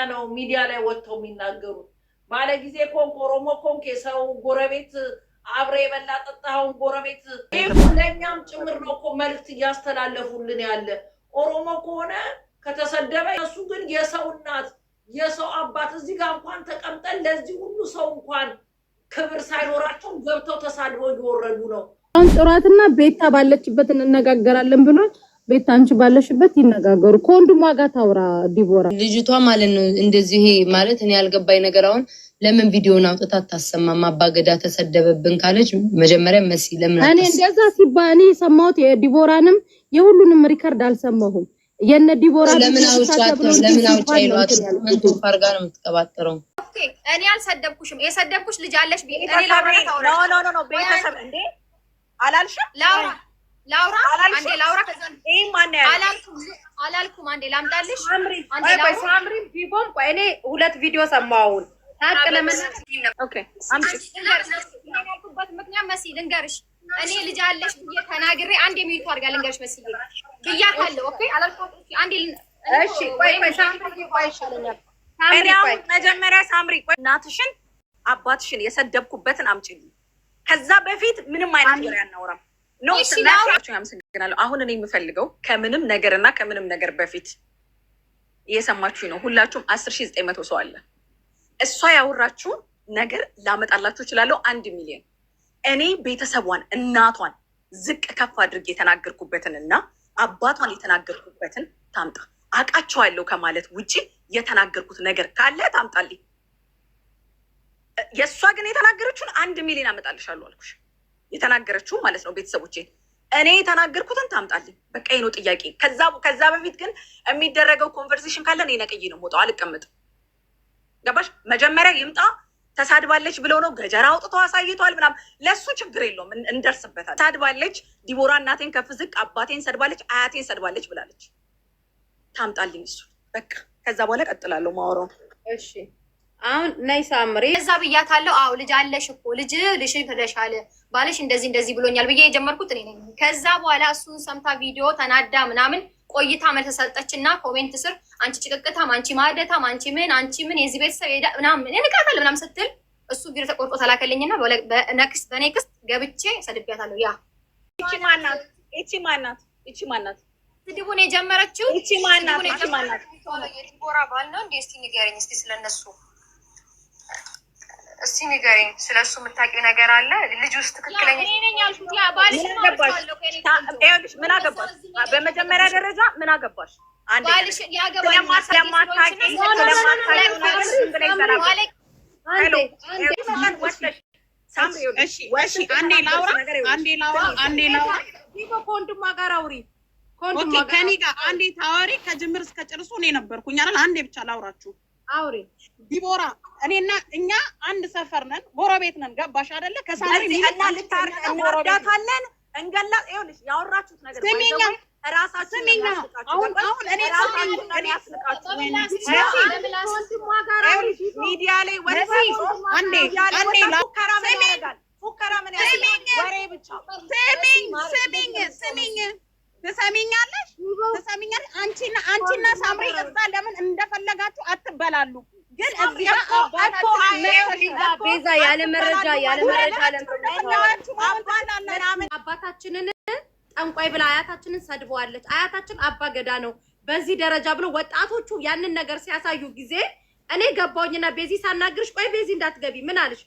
ነው ሚዲያ ላይ ወጥተው የሚናገሩት። ባለ ጊዜ ኮንክ ኦሮሞ ኮንክ የሰው ጎረቤት አብረ የበላ ጠጣውን ጎረቤት ለኛም ጭምር ነው እኮ መልእክት እያስተላለፉልን ያለ። ኦሮሞ ከሆነ ከተሰደበ እሱ ግን የሰው እናት የሰው አባት እዚህ ጋር እንኳን ተቀምጠን ለዚህ ሁሉ ሰው እንኳን ክብር ሳይኖራቸው ገብተው ተሳድበው እየወረዱ ነው። አሁን ጥራትና ቤታ ባለችበት እንነጋገራለን ብሎ ቤታ አንቺ ባለሽበት ይነጋገሩ። ከወንድሟ ጋር ታውራ ዲቦራ ልጅቷ ማለት ነው። እንደዚህ ይሄ ማለት እኔ ያልገባኝ ነገር አሁን ለምን ቪዲዮውን አውጥታ ታሰማማ? አባገዳ ተሰደበብን ካለች መጀመሪያ መሲ ለምን እኔ እንደዛ ሲባል እኔ ሰማሁት። የዲቦራንም የሁሉንም ሪከርድ አልሰማሁም። የነ ዲቦራ ለምን አውጫ ይሏት አንተ ፋርጋ ነው የምትቀባጥረው። ኦኬ እኔ አልሰደብኩሽም። የሰደብኩሽ ልጅ አለሽ ቢል እኔ ኖ ቤተሰብ እንዴ አላልሽም? ላውራ አንዴ ላውራ ከዛን ማን ያለ አላልኩም። አንዴ ላምጣልሽ ሳምሪ ቢቦም ቆይ እኔ ሁለት ቪዲዮ ሰማውን ታቅ ለመናገር ኦኬ አምጪ ያልኩበት ምክንያት መሲ ልንገርሽ። እኔ ልጅ አለሽ ብዬ ተናግሬ አንዴ ሚዩት አድርጋ ልንገርሽ መሲ ብያታለሁ። ኦኬ አላልኩም። አንዴ እሺ ቆይ ሳምሪ ቆይ ይሻለኛል። መጀመሪያ ሳምሪ ቆይ እናትሽን አባትሽን የሰደብኩበትን አምጪልኝ። ከዛ በፊት ምንም አይነት ነገር ያናወራም ነው። ስለዚህ ያመሰግናለሁ። አሁን እኔ የምፈልገው ከምንም ነገርና ከምንም ነገር በፊት እየሰማችሁኝ ነው ሁላችሁም 10900 ሰው አለ። እሷ ያወራችሁ ነገር ላመጣላችሁ እችላለሁ 1 ሚሊዮን። እኔ ቤተሰቧን እናቷን ዝቅ ከፍ አድርጌ የተናገርኩበትን እና አባቷን የተናገርኩበትን ታምጣ። አውቃቸዋለሁ ከማለት ውጪ የተናገርኩት ነገር ካለ ታምጣልኝ። የእሷ ግን የተናገረችውን 1 ሚሊዮን አመጣልሻለሁ አልኩሽ። የተናገረችው ማለት ነው ቤተሰቦቼ። እኔ የተናገርኩትን ታምጣልኝ። በቃ ነው ጥያቄ። ከዛ በፊት ግን የሚደረገው ኮንቨርሴሽን ካለ እኔ ነቅዬ ነው የምወጣው፣ አልቀመጥም። ገባሽ? መጀመሪያ ይምጣ። ተሳድባለች ብለው ነው ገጀራ አውጥቶ አሳይቷል ምናምን። ለሱ ችግር የለውም እንደርስበታል። ተሳድባለች ዲቦራ እናቴን ከፍ ዝቅ አባቴን ሰድባለች አያቴን ሰድባለች ብላለች። ታምጣልኝ እሱ በቃ። ከዛ በኋላ ቀጥላለሁ ማወራው። እሺ አሁን ነይ ሳምሪ እዛ ብያታለሁ። አዎ ልጅ አለሽ እኮ ልጅ ተደሻለ ባለሽ እንደዚህ ብሎኛል ብዬ የጀመርኩት እኔ ነኝ። ከዛ በኋላ እሱን ሰምታ ቪዲዮ ተናዳ ምናምን ቆይታ መልስ ሰጠችና ኮሜንት ስር አንቺ ጭቅቅታም፣ አንቺ ማደታም፣ አንቺ ምን የዚህ ቤተሰብ ሄዳ ምናምን እንቃታለ ምናምን ስትል እሱ ቪዲዮ ተቆርጦ ተላከልኝና በኔክስት ገብቼ ሰድቢያታለሁ። ያ እቺ ማናት ስድቡን የጀመረችው እቺ ማናት? የዲቦራ ባል ነው እንዴ? እስቲ ንገረኝ እስቲ ስለነሱ እስቲ ንገረኝ። ስለሱ የምታውቂው ነገር አለ? ልጅ ውስጥ ትክክለኛ ምን አገባሽ? በመጀመሪያ ደረጃ ምን አገባሽ? ባልሽ ያገባል ከወንድሟ ጋር አውሪ። ከኔ ጋር አንዴ ታዋሪ ከጅምር እስከ ጭርሱ እኔ ነበርኩኝ አይደል? አንዴ ብቻ ላውራችሁ። አውሪ ዲቦራ እኔና እኛ አንድ ሰፈር ነን፣ ጎረቤት ነን። ገባሽ አይደለ? ከሳምሪ እና እንወዳታለን እንገላ። ይኸውልሽ ያወራችሁት ነገር ራሳችሁ እኔ አስልቃችሁ ሚዲያ ላይ ፉከራ ምን ያደርጋል? ወሬ ብቻ። ስሚኝ ትሰሚኛለሽ? አንቺና ሳምሪ እዛ ለምን እንደፈለጋችሁ አትበላሉ። ግን እዚህ ቤዛ ያለ መረጃ አባታችንን ጠንቋይ ብላ አያታችንን ሰድበዋለች። አያታችን አባ ገዳ ነው በዚህ ደረጃ ብሎ ወጣቶቹ ያንን ነገር ሲያሳዩ ጊዜ እኔ ገባውኝና ቤዚ ሳናግርሽ፣ ቆይ ቤዚ እንዳትገቢ ምን አልሽ?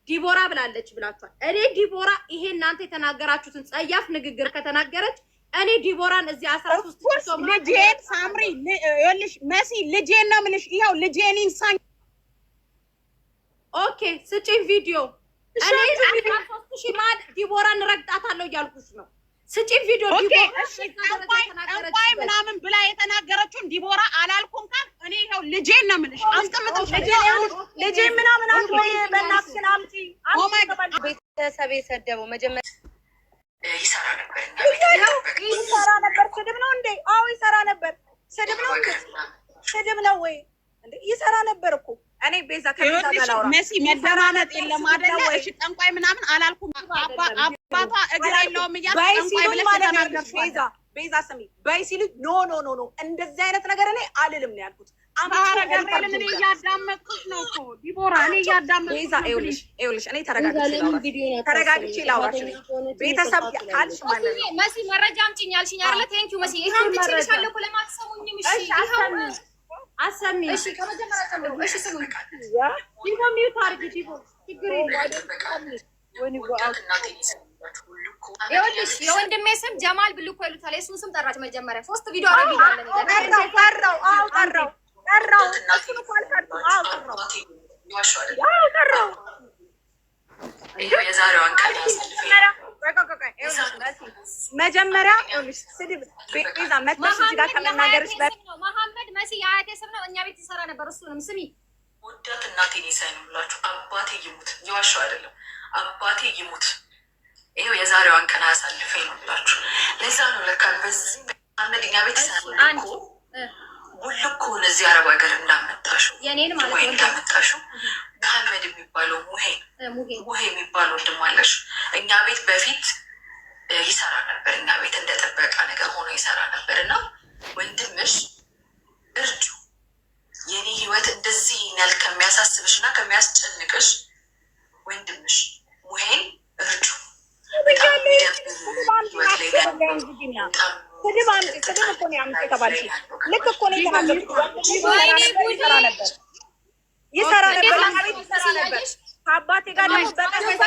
ዲቦራ ብላለች ብላችኋል። እኔ ዲቦራ ይሄ እናንተ የተናገራችሁትን ጸያፍ ንግግር ከተናገረች እኔ ዲቦራን እዚህ 13 ሰው ልጄን ሳምሪ ይኸውልሽ መሲ ልጄን ነው የምልሽ። ይኸው ልጄን ኢንሳን ኦኬ ስጪኝ ቪዲዮ። እኔ 13 ማን ዲቦራን ረግጣታለሁ እያልኩሽ ነው። ስጪኝ ቪዲዮ። ጠንቋይ ምናምን ብላ የተናገረችውን ዲቦራ አላልኩም ካል እኔ ይኸው ልጄን ነው የምልሽ። አስቀምጥሽ ልጄን ምናምን አትበይ በእናትሽ አምጪ። ቤተሰብ የሰደበው መጀመሪያ ይሰራ ነበር። ስድብ ነው እንዴ? አዎ ይሰራ ነበር። ስድብ ነው እንዴ? ስድብ ነው ወይ እንዴ? ይሰራ ነበር እኮ። እኔ ቤዛ ከቤዛ ጋር ላውራ መሲ መደማመጥ የለም አይደለ? እሺ ጠንቋይ ምናምን አላልኩም። አባቷ እግር የለውም እያልኩ ጠንቋይ ብለሽ ተናገርሽ። ቤዛ ስሚ በይ ሲሉ ኖ እንደዚህ አይነት ነገር እኔ አልልም ነው ያልኩት። ኧረ ገብርኤልን እኔ እያዳመጥኩሽ ነው እኮ ዲቦራ፣ እኔ እያዳመጥኩሽ ነው። ይኸውልሽ እኔ ተረጋግቼ ላውራሽ ቤተሰብ ካልሽ ማለት ነው። መሲ መረጃ አምጪኝ ያልሽኝ አይደለ? ቴንኪው መሲ። ይሄ አምጥቼልሻለሁ እኮ ለማትሰሙኝም። እሺ ይኸው አሰሚ። እሺ ከመጀመሪያ ጀምሮ እሺ ስሙኝ። ዲቦ ሚውት አድርጊ ዲቦ፣ ችግር የለም። ይኸውልሽ የወንድሜ ስም ጀማል ብልኮ ይሉታል። የእሱን ስም ጠራች መጀመሪያ። 3 ቪዲዮ አረጋግጣለን። ጠራው መጀመሪያ ስድብ ቤዛ መጥተሽ እዚህ ጋር ከመናገርሽ መሐመድ መሲ የአያቴ ስም ነው። እኛ ቤት ይሰራ ነበር። እሱንም ስሚ ወዳት እናቴን ይሳይ ነው ብላችሁ አባቴ ይሙት እየዋሸሁ አይደለም። አባቴ ይሙት ይሄው የዛሬዋን ቀን አያሳልፈኝ ነው ብላችሁ ለዛ ነው ለካ በዚህ መሐመድ እኛ ቤት ይሰራ እኮ ሁሉኮን እዚህ አረብ ሀገር እንዳመጣሽው የኔን ማለት ወይ እንዳመጣሽው መሐመድ የሚባለው ሙሄ የሚባለው ወንድም አለሽ። እኛ ቤት በፊት ይሰራ ነበር። እኛ ቤት እንደ ጥበቃ ነገር ሆኖ ይሰራ ነበር እና ወንድምሽ እርጁ የኔ ህይወት እንደዚህ ያል ከሚያሳስብሽ እና ከሚያስጨንቅሽ ወንድምሽ ሙሄን እርጁ። በጣም ስድብ እኮ ነው ያምጥ የተባልሽ። ልክ እኮ ነው የተናገርኩት። ይሰራ ነበር ከአባቴ ጋር ደግሞ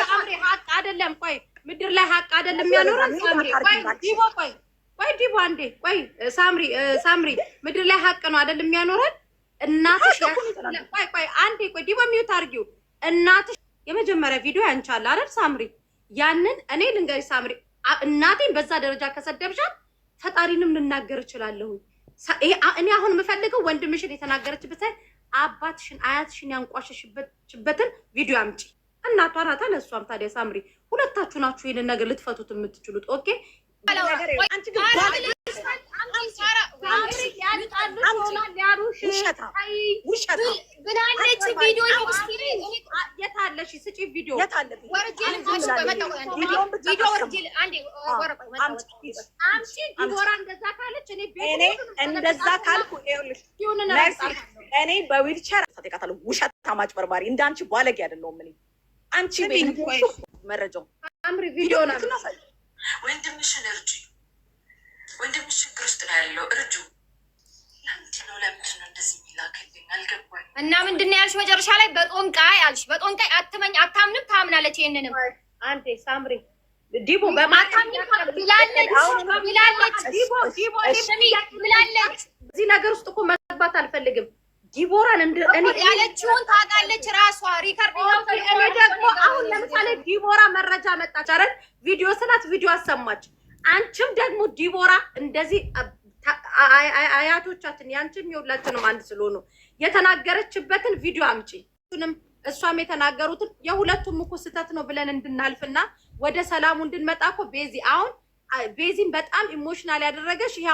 ሳምሪ ሀቅ አይደለም። ቆይ ምድር ላይ ሀቅ አይደለም ያኖረን ሳምሪ። ቆይ ዲቦ ቆይ ዲቦ አንዴ ቆይ ሳምሪ ምድር ላይ ሀቅ ነው አይደለም ያኖረን። እናትሽ ቆይ አንዴ ቆይ ዲቦ ሚውት አድርጊው። እናትሽ የመጀመሪያ ቪዲዮ ያንቻል አይደል ሳምሪ? ያንን እኔ ልንገርሽ ሳምሪ፣ እናቴን በዛ ደረጃ ከሰደብሻት ፈጣሪንም ልናገር እችላለሁ። እኔ አሁን የምፈልገው ወንድምሽን የተናገረችበት አባትሽን አያትሽን ያንቋሸሽበትን ቪዲዮ አምጪ። እናቷ ናታ ለእሷም። ታዲያ ሳምሪ ሁለታችሁ ናችሁ ይሄንን ነገር ልትፈቱት የምትችሉት። ኦኬ የታለሽ ስጪ ቪዲዮ ዲቦራ እንደዛ ካለች እንደዛ ካልኩ እኔ በዊልቸር ታጠቃታለሁ። ውሸት ማጭበርባሪ እንዳንቺ ባለጌ አይደለሁም እኔ። አንቺ መረጃው አምሪ ቪዲዮ ነው። ወንድምሽን እርጂ። ወንድምሽ ችግር ውስጥ ነው ያለው፣ እርጁ። ለምንድን ነው እንደዚህ የሚላክልኝ አልገባኝ። እና ምንድን ነው ያልሽ መጨረሻ ላይ? በጦንቃይ አልሽ። በጦንቃይ አትመኝ አታምንም፣ ታምናለች። ይሄንንም አንዴ ሳምሪ ዲቦ በማታምንም ብላለች። እዚህ ነገር ውስጥ እኮ መግባት አልፈልግም። ዲቦራን እኔ ያለችውን ታውቃለች ራሷ ሪከርድ። እኔ ደግሞ አሁን ለምሳሌ ዲቦራ መረጃ መጣች አይደል? ቪዲዮ ስላት ቪዲዮ አሰማች። አንቺም ደግሞ ዲቦራ እንደዚህ አያቶቻችን ያንቺም የሁላችንም አንድ ስለሆኑ የተናገረችበትን ቪዲዮ አምጪ። እሷም የተናገሩትን የሁለቱም እኮ ስህተት ነው ብለን እንድናልፍና ወደ ሰላሙ እንድንመጣ እኮ ቤዚ አሁን ቤዚን በጣም ኢሞሽናል ያደረገሽ ይሄ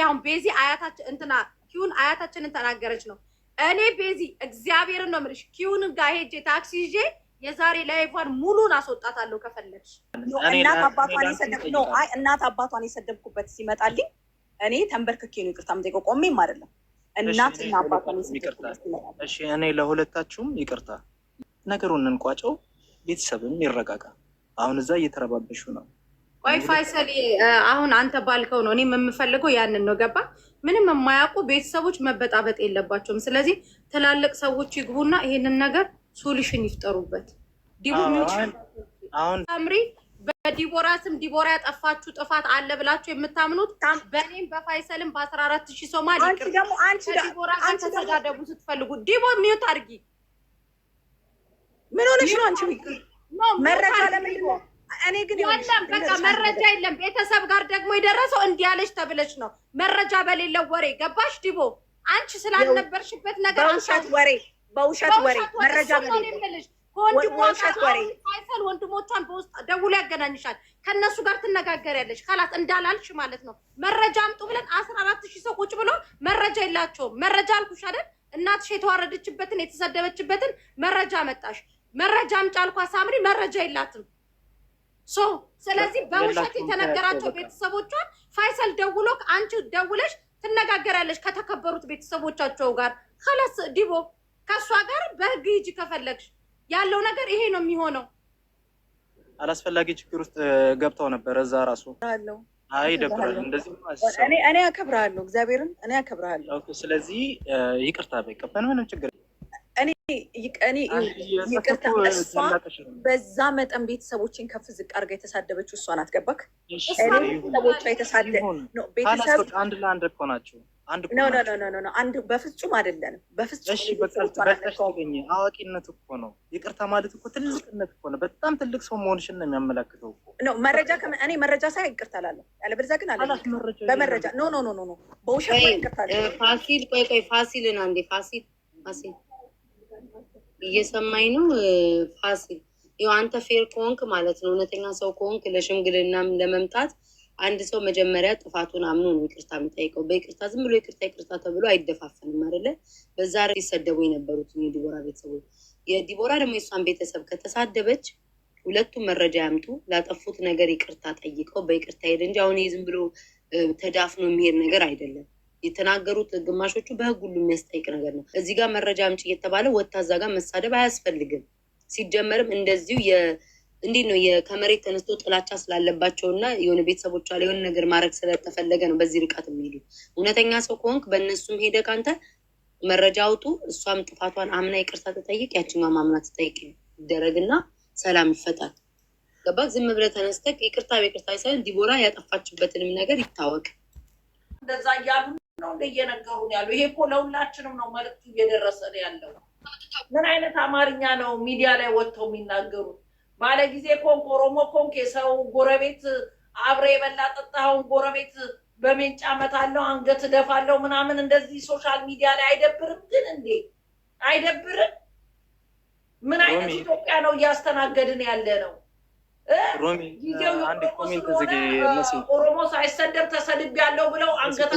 አሁን ቤዚ አያታችን እንትና ኪዩን አያታችንን ተናገረች ነው። እኔ ቤዚ እግዚአብሔርን ነው የምልሽ ኪዩን ጋር ሄጄ ታክሲ ይዤ የዛሬ ላይቫን ሙሉን አስወጣታለሁ ከፈለግሽ። እናት አባቷን የሰደብኩበት ሲመጣልኝ እኔ ተንበርክኬ ነው ይቅርታ የምጠይቀው፣ ቆሜም አይደለም። እናትና አባቷን የሰደብኩበት ሲመጣልኝ እሺ፣ እኔ ለሁለታችሁም ይቅርታ። ነገሩን እንቋጨው፣ ቤተሰብም ይረጋጋ። አሁን እዛ እየተረባበሹ ነው። ቆይ ፋይሰል፣ አሁን አንተ ባልከው ነው እኔም የምፈልገው ያንን ነው። ገባ? ምንም የማያውቁ ቤተሰቦች መበጣበጥ የለባቸውም። ስለዚህ ትላልቅ ሰዎች ይግቡና ይሄንን ነገር ሶሉሽን ይፍጠሩበት። አሁን ሳምሪ በዲቦራ ስም ዲቦራ ያጠፋችሁ ጥፋት አለ ብላችሁ የምታምኑት በእኔም በፋይሰልም በ14,000 ሰው ማለት ዲቦራ ጋር ተሰዳደቡ ስትፈልጉ። ዲቦ ሚዩት አድርጊ። ምን ሆነሽ ነው አንቺ? መረጃ ለምንድን ነው? እኔ ግን የለም በቃ መረጃ የለም። ቤተሰብ ጋር ደግሞ የደረሰው እንዲያለች ተብለች ነው መረጃ በሌለው ወሬ። ገባሽ ዲቦ? አንቺ ስላልነበርሽበት ነገር በውሸት ወሬ መረጃ በሌለው ፋይሰል ወንድሞቿን በውስጥ ደውሎ ያገናኝሻል። ከነሱ ጋር ትነጋገሪያለሽ። ካላት እንዳላልሽ ማለት ነው። መረጃ አምጡ ብለን 14,000 ሰው ቁጭ ብሎ መረጃ የላቸውም። መረጃ አልኩሽ አይደል? እናትሽ የተዋረደችበትን የተሰደበችበትን መረጃ መጣሽ። መረጃ አምጪ አልኳት ሳምሪ፣ መረጃ የላትም። ስለዚህ በውሸት የተነገራቸው ቤተሰቦቿን ፋይሰል ደውሎ አንቺ ደውለሽ ትነጋገራለች ከተከበሩት ቤተሰቦቻቸው ጋር። خلاص ዲቦ ከሷ ጋር በህግ ሂጂ ከፈለግሽ። ያለው ነገር ይሄ ነው የሚሆነው። አላስፈላጊ ችግር ውስጥ ገብተው ነበር እዛ ራሱ አለው። አይ ደብራል እንደዚህ እኔ አከብራለሁ፣ እግዚአብሔርን እኔ አከብራለሁ። ኦኬ ስለዚህ ይቅርታ በቃ ምንም ችግር እኔ ይቅርታ እሷ በዛ መጠን ቤተሰቦችን ከፍ ዝቅ አድርጋ የተሳደበችው እሷ ናት። ገባክ? ቤተሰቦቿ የተሳደበ ነው። ቤተሰብ አንድ ለአንድ እኮ ናቸው። አንድ በፍጹም አይደለንም። በፍጹም በተገኘ አዋቂነት እኮ ነው። ይቅርታ ማለት እኮ ትልቅነት እኮ ነው። በጣም ትልቅ ሰው መሆንሽን ነው የሚያመላክተው ነው። መረጃ እኔ መረጃ ሳይ ይቅርታ እላለሁ። ያለበለዚያ ግን አለ በመረጃ ኖ በውሸት ይቅርታ አለ። ፋሲል ቆይ ፋሲልን አንዴ ፋሲል እየሰማኝ ነው። ፋሲል ይኸው አንተ ፌር ከሆንክ ማለት ነው እውነተኛ ሰው ከሆንክ ለሽምግልናም ለመምጣት አንድ ሰው መጀመሪያ ጥፋቱን አምኖ ነው ይቅርታ የሚጠይቀው። በይቅርታ ዝም ብሎ ይቅርታ ተብሎ አይደፋፈንም አይደለ? በዛ ሲሰደቡ የነበሩት የዲቦራ ቤተሰቦች የዲቦራ ደግሞ የሷን ቤተሰብ ከተሳደበች ሁለቱም መረጃ ያምጡ፣ ላጠፉት ነገር ይቅርታ ጠይቀው በይቅርታ ሄድ እንጂ አሁን ዝም ብሎ ተዳፍኖ የሚሄድ ነገር አይደለም። የተናገሩት ግማሾቹ በህግ ሁሉ የሚያስጠይቅ ነገር ነው። እዚህ ጋር መረጃ አምጪ እየተባለ ወታዛ ጋር መሳደብ አያስፈልግም። ሲጀመርም እንደዚሁ እንዴት ነው ከመሬት ተነስቶ ጥላቻ ስላለባቸው እና የሆነ ቤተሰቦቿ ላይ የሆነ ነገር ማድረግ ስለተፈለገ ነው በዚህ ርቀት የሚሄዱ። እውነተኛ ሰው ከሆንክ በእነሱም ሄደ ካንተ መረጃ አውጡ። እሷም ጥፋቷን አምና ይቅርታ ተጠይቅ፣ ያችኛው ማምና ተጠይቅ ይደረግና ሰላም ይፈጣል። ገባ? ዝም ብለህ ተነስተህ ይቅርታ ሳይሆን ዲቦራ ያጠፋችበትንም ነገር ይታወቅ። እንደዛ እያሉ ነው እየነገሩን ያሉ። ይሄ እኮ ለሁላችንም ነው መልዕክቱ እየደረሰን ያለው። ምን አይነት አማርኛ ነው ሚዲያ ላይ ወጥተው የሚናገሩት? ባለ ጊዜ ኮንክ ኦሮሞ ኮንክ የሰው ጎረቤት አብሬ የበላ ጠጣኸውን ጎረቤት በሜንጫ መታለው አንገት ደፋለው ምናምን እንደዚህ ሶሻል ሚዲያ ላይ አይደብርም? ግን እንዴ አይደብርም? ምን አይነት ኢትዮጵያ ነው እያስተናገድን ያለ ነው? ኦሮሞ ሳይሰደብ ተሰድብ ያለው ብለው አንገታ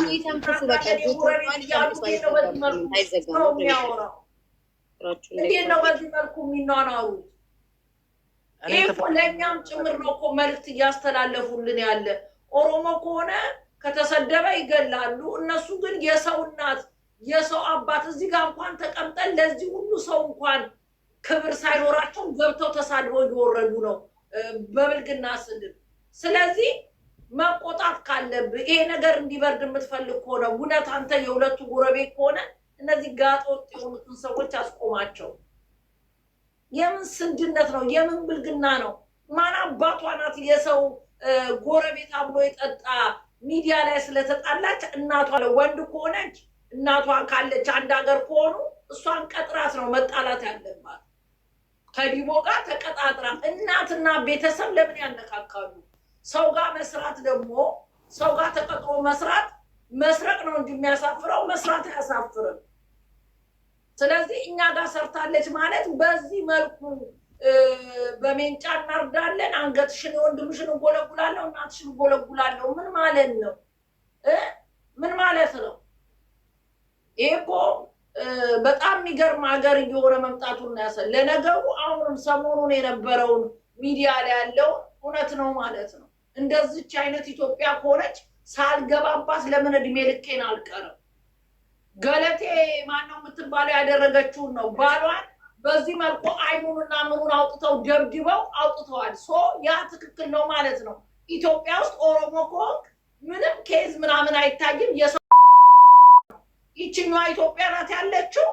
እንዴት ነው በዚህ መልኩ የሚኗኗሩት? ይህ ለእኛም ጭምር ነው እኮ መልዕክት እያስተላለፉልን ያለ። ኦሮሞ ከሆነ ከተሰደበ ይገላሉ። እነሱ ግን የሰው እናት የሰው አባት እዚህ ጋር እንኳን ተቀምጠን ለዚህ ሁሉ ሰው እንኳን ክብር ሳይኖራቸው ገብተው ተሳድበው እየወረዱ ነው በብልግና ስድብ። ስለዚህ መቆጣት ካለብህ ይሄ ነገር እንዲበርድ የምትፈልግ ከሆነ እውነት አንተ የሁለቱ ጎረቤት ከሆነ እነዚህ ጋጦጥ የሆኑትን ሰዎች አስቆማቸው። የምን ስንድነት ነው? የምን ብልግና ነው? ማን አባቷ ናት የሰው ጎረቤት አብሎ የጠጣ ሚዲያ ላይ ስለተጣላች እናቷ ወንድ ከሆነች እናቷ ካለች አንድ ሀገር ከሆኑ እሷን ቀጥራት ነው መጣላት ያለባት። ከዲቦ ጋር ተቀጣጥራ እናትና ቤተሰብ ለምን ያነካካሉ? ሰው ጋር መስራት ደግሞ ሰው ጋር ተቀጥሮ መስረቅ ነው እንጂ የሚያሳፍረው መስራት አያሳፍርም። ስለዚህ እኛ ጋር ሰርታለች ማለት በዚህ መልኩ በሜንጫ እናርዳለን፣ አንገትሽን ወንድምሽን እጎለጉላለሁ፣ እናትሽን እጎለጉላለሁ። ምን ማለት ነው? ምን ማለት ነው? ይሄ እኮ በጣም የሚገርም ሀገር እየሆነ መምጣቱን ያሳያል። ለነገሩ አሁንም ሰሞኑን የነበረውን ሚዲያ ላይ ያለው እውነት ነው ማለት ነው። እንደዚች አይነት ኢትዮጵያ ከሆነች ሳልገባባት ለምን እድሜ ልኬን አልቀርም? ገለቴ ማነው የምትባለው ያደረገችውን ነው። ባሏን በዚህ መልኩ አይኑንና ምኑን አውጥተው ደብድበው አውጥተዋል። ያ ትክክል ነው ማለት ነው። ኢትዮጵያ ውስጥ ኦሮሞ ከሆንክ ምንም ኬዝ ምናምን አይታይም። የሰው ይችኛዋ ኢትዮጵያ ናት ያለችው።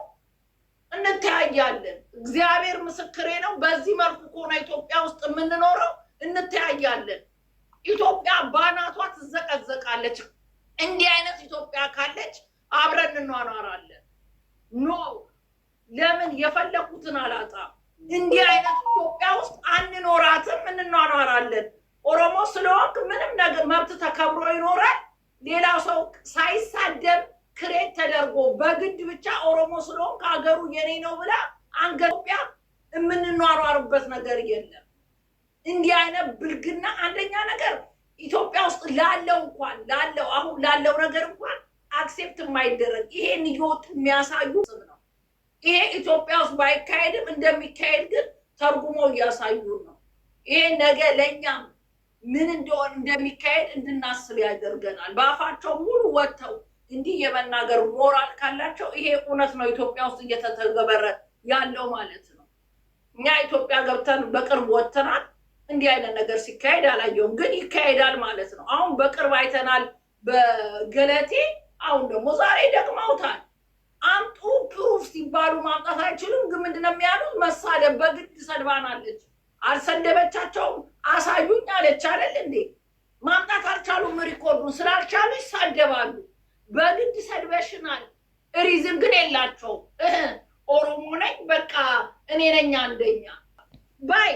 እንተያያለን። እግዚአብሔር ምስክሬ ነው። በዚህ መልኩ ከሆነ ኢትዮጵያ ውስጥ የምንኖረው እንተያያለን። ኢትዮጵያ ባናቷ ትዘቀዘቃለች። እንዲህ አይነት ኢትዮጵያ ካለች አብረን እንኗኗራለን። ኖ ለምን የፈለኩትን አላጣም። እንዲህ አይነት ኢትዮጵያ ውስጥ አንኖራትም፣ እንኗኗራለን። ኦሮሞ ስለሆንክ ምንም ነገር መብት ተከብሮ ይኖራል። ሌላ ሰው ሳይሳደብ ክሬት ተደርጎ በግድ ብቻ ኦሮሞ ስለሆንክ ሀገሩ የኔ ነው ብላ ኢትዮጵያ የምንኗኗርበት ነገር የለም። እንዲህ አይነት ብልግና አንደኛ ነገር ኢትዮጵያ ውስጥ አሁን ላለው ነገር እንኳን አክሴፕት የማይደረግ ይሄን እየወጡ የሚያሳዩ ነው። ይሄ ኢትዮጵያ ውስጥ ባይካሄድም እንደሚካሄድ ግን ተርጉሞ እያሳዩ ነው። ይሄ ነገ ለእኛም ምን እንደሆነ እንደሚካሄድ እንድናስብ ያደርገናል። በአፋቸው ሙሉ ወጥተው እንዲህ የመናገር ሞራል ካላቸው ይሄ እውነት ነው ኢትዮጵያ ውስጥ እየተተገበረ ያለው ማለት ነው። እኛ ኢትዮጵያ ገብተን በቅርብ ወጥተናል። እንዲህ አይነት ነገር ሲካሄድ አላየውም፣ ግን ይካሄዳል ማለት ነው። አሁን በቅርብ አይተናል በገለቴ። አሁን ደግሞ ዛሬ ደግመውታል። አምጡ ፕሩፍ ሲባሉ ማምጣት አይችሉም። ግን ምንድነው የሚያሉት? መሳደብ በግድ ሰድባናለች። አልሰደበቻቸውም፣ አሳዩኝ አለች አይደል እንዴ? ማምጣት አልቻሉም። ሪኮርዱን ስላልቻሉ ይሳደባሉ። በግድ ሰድበሽናል። ሪዝም ግን የላቸውም። ኦሮሞ ነኝ በቃ እኔ ነኝ አንደኛ ባይ